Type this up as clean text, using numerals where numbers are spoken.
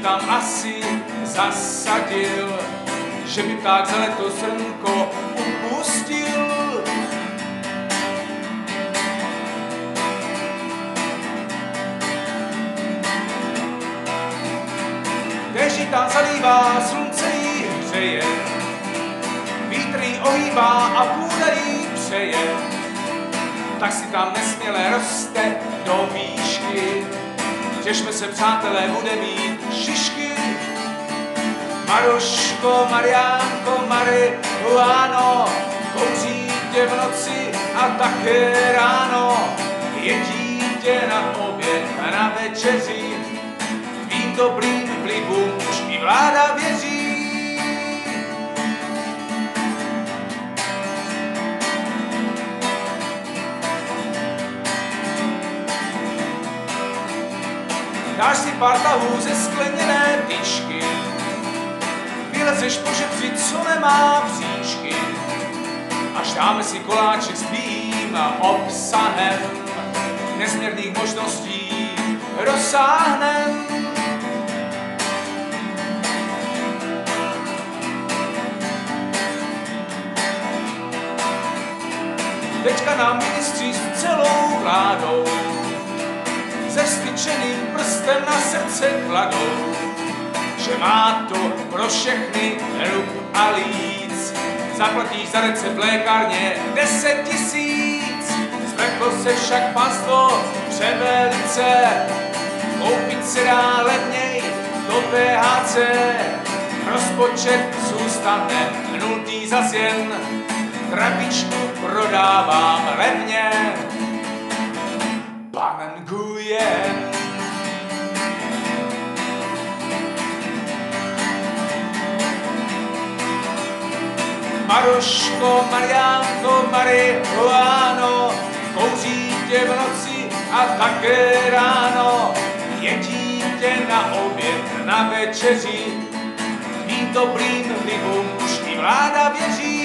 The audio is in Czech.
tam asi zasadil, že by pták za leto srnko upustil. Keží tam zalívá, slunce jí hřeje, vítr jí ohýbá a půda jí přeje, tak si tam nesměle roste do výšky. Těšme se, přátelé, bude mít šišky. Maruško, Mariánko, marihuáno, kouří tě v noci a také ráno. Jedí tě na oběd a na večeři, tvým dobrým vlivům už i vláda věří. Dáš si pár tahů ze skleněné tyčky, vylezeš po žebři, co nemá bříšky, až dáme si koláček s bílým obsahem, nezměrných možností rozsáhnem. Teďka nám ministři s celou vládou se styčeným prstem na srdce kladou, že má to pro všechny rub a líc. Zaplatíš za recept v lékárně 10 000, zvrtlo se však panstvo převelice, koupit se dá levněj do THC, rozpočet zůstane nultý zas jen, krabičku prodávám levně. Pan Nguyen. Maruško, Mariánko, marihuáno, kouří tě v noci a také ráno. Jedí tě na oběd, na večeři, tvým dobrým vlivům už i vláda věří.